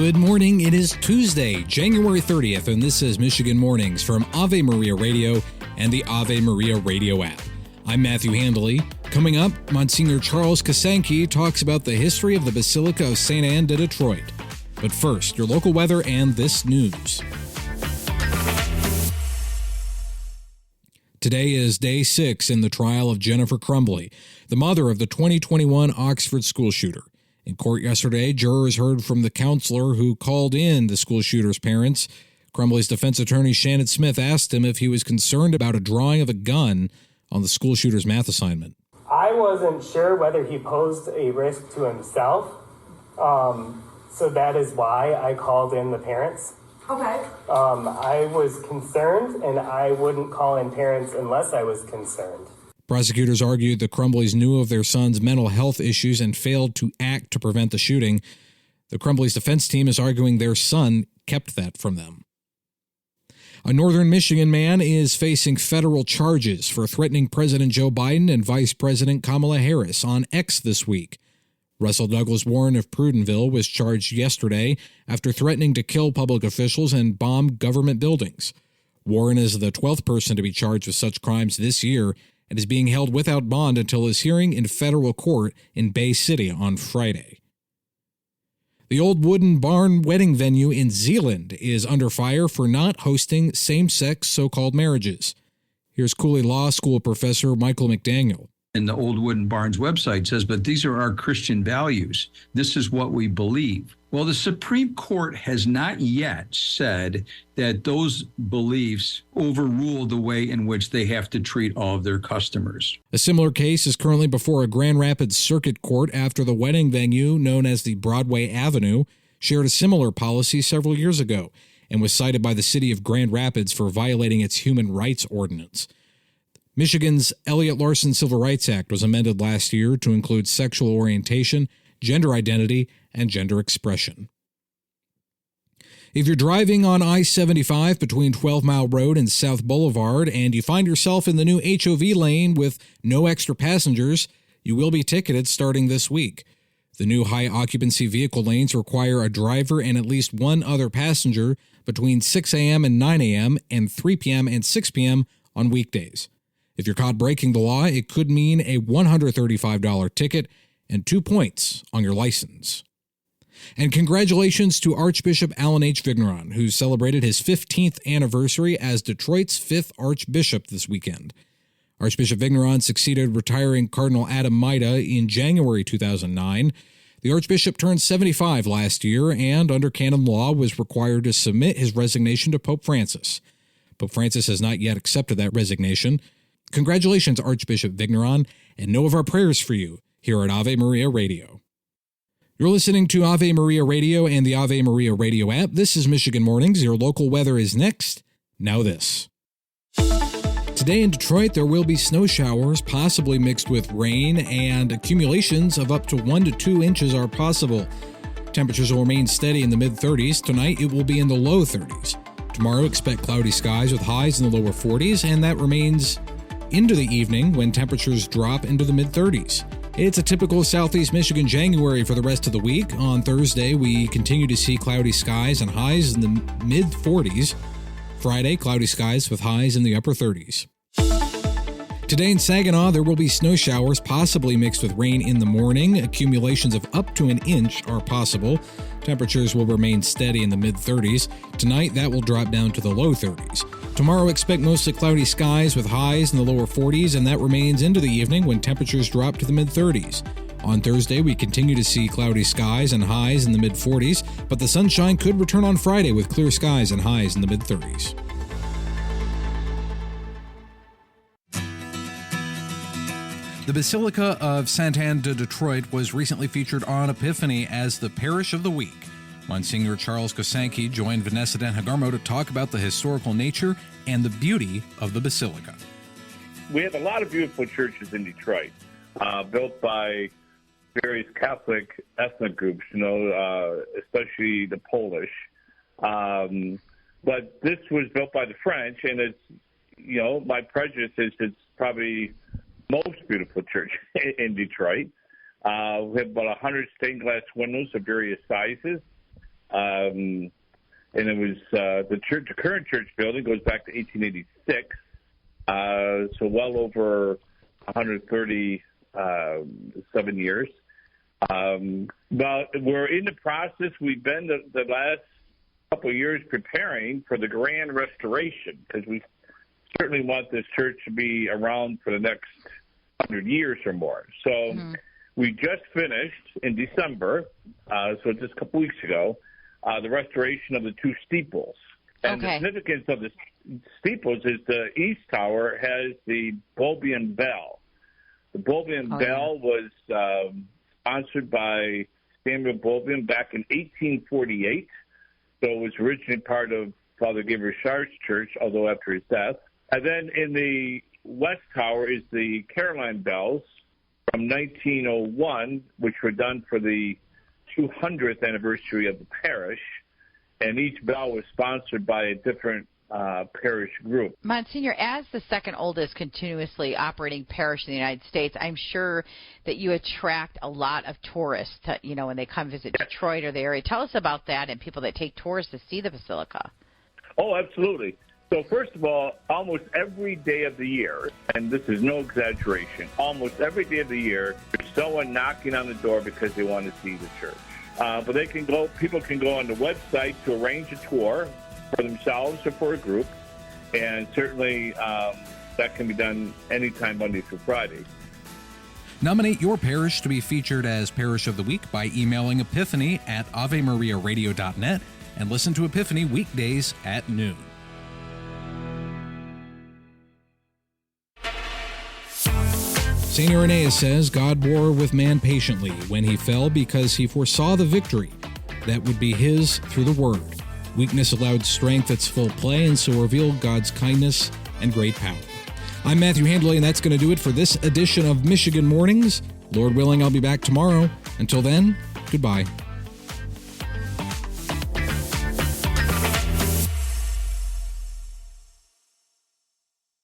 Good morning. It is Tuesday, January 30th, and this is Michigan Mornings from Ave Maria Radio and the Ave Maria Radio app. I'm Matthew Handley. Coming up, Monsignor Charles Kasanke talks about the history of the Basilica of St. Anne de Detroit. But first, your local weather and this news. Today is day 6 in the trial of Jennifer Crumbley, the mother of the 2021 Oxford school shooter. In court yesterday, jurors heard from the counselor who called in the school shooter's parents. Crumbley's defense attorney Shannon Smith asked him if he was concerned about a drawing of a gun on the school shooter's math assignment. I wasn't sure whether he posed a risk to himself, so that is why I called in the parents. Okay. I was concerned, and I wouldn't call in parents unless I was concerned. Prosecutors argued the Crumbleys knew of their son's mental health issues and failed to act to prevent the shooting. The Crumbleys' defense team is arguing their son kept that from them. A northern Michigan man is facing federal charges for threatening President Joe Biden and Vice President Kamala Harris on X this week. Russell Douglas Warren of Prudenville was charged yesterday after threatening to kill public officials and bomb government buildings. Warren is the 12th person to be charged with such crimes this year and is being held without bond until his hearing in federal court in Bay City on Friday. The old wooden barn wedding venue in Zeeland is under fire for not hosting same-sex so-called marriages. Here's Cooley Law School professor Michael McDaniel. And the Old Wooden Barns website says, but these are our Christian values. This is what we believe. Well, the Supreme Court has not yet said that those beliefs overrule the way in which they have to treat all of their customers. A similar case is currently before a Grand Rapids Circuit Court after the wedding venue, known as the Broadway Avenue, shared a similar policy several years ago and was cited by the city of Grand Rapids for violating its human rights ordinance. Michigan's Elliott Larson Civil Rights Act was amended last year to include sexual orientation, gender identity, and gender expression. If you're driving on I-75 between 12 Mile Road and South Boulevard and you find yourself in the new HOV lane with no extra passengers, you will be ticketed starting this week. The new high-occupancy vehicle lanes require a driver and at least one other passenger between 6 a.m. and 9 a.m. and 3 p.m. and 6 p.m. on weekdays. If you're caught breaking the law, it could mean a $135 ticket and 2 points on your license. And congratulations to Archbishop Alan H. Vigneron, who celebrated his 15th anniversary as Detroit's 5th Archbishop this weekend. Archbishop Vigneron succeeded retiring Cardinal Adam Maida in January 2009. The Archbishop turned 75 last year and, under canon law, was required to submit his resignation to Pope Francis. Pope Francis has not yet accepted that resignation. Congratulations, Archbishop Vigneron, and know of our prayers for you here at Ave Maria Radio. You're listening to Ave Maria Radio and the Ave Maria Radio app. This is Michigan Mornings. Your local weather is next. Now this. Today in Detroit, there will be snow showers, possibly mixed with rain, and accumulations of up to 1 to 2 inches are possible. Temperatures will remain steady in the mid-30s. Tonight, it will be in the low 30s. Tomorrow, expect cloudy skies with highs in the lower 40s, and that remains into the evening when temperatures drop into the mid-30s. It's a typical southeast Michigan January for the rest of the week. On Thursday, we continue to see cloudy skies and highs in the mid-40s. Friday, cloudy skies with highs in the upper 30s. Today in Saginaw, there will be snow showers, possibly mixed with rain in the morning. Accumulations of up to an inch are possible. Temperatures will remain steady in the mid-30s. Tonight, that will drop down to the low 30s. Tomorrow, expect mostly cloudy skies with highs in the lower 40s, and that remains into the evening when temperatures drop to the mid-30s. On Thursday, we continue to see cloudy skies and highs in the mid-40s, but the sunshine could return on Friday with clear skies and highs in the mid-30s. The Basilica of Sainte Anne de Detroit was recently featured on Epiphany as the Parish of the Week. Monsignor Charles Kasanke joined Vanessa Denhagarmo to talk about the historical nature and the beauty of the Basilica. We have a lot of beautiful churches in Detroit, built by various Catholic ethnic groups, especially the Polish. But this was built by the French, and it's, my prejudice is it's probably most beautiful church in Detroit. We have about 100 stained glass windows of various sizes. And it was the current church building goes back to 1886, so well over 137 years. But we're in the process. We've been the last couple of years preparing for the grand restoration, because we certainly want this church to be around for the next 100 years or more. So we just finished in December, so just a couple weeks ago, the restoration of the two steeples. And the significance of the steeples is the east tower has the Bulbian bell. The Bulbian bell was sponsored by Samuel Bulbian back in 1848. So it was originally part of Father Guy Richard's church, although after his death. And then in the west tower is the Caroline bells from 1901, which were done for the 200th anniversary of the parish. And each bell was sponsored by a different parish group. Monsignor, as the second oldest continuously operating parish in the United States, I'm sure that you attract a lot of tourists, when they come visit Detroit or the area. Tell us about that and people that take tours to see the Basilica. Oh, absolutely. So first of all, almost every day of the year, and this is no exaggeration, almost every day of the year, there's someone knocking on the door because they want to see the church. But people can go on the website to arrange a tour for themselves or for a group, and certainly that can be done anytime Monday through Friday. Nominate your parish to be featured as Parish of the Week by emailing Epiphany at AveMariaRadio.net and listen to Epiphany weekdays at noon. St. Irenaeus says God bore with man patiently when he fell because he foresaw the victory that would be his through the Word. Weakness allowed strength its full play and so revealed God's kindness and great power. I'm Matthew Handley, and that's going to do it for this edition of Michigan Mornings. Lord willing, I'll be back tomorrow. Until then, goodbye.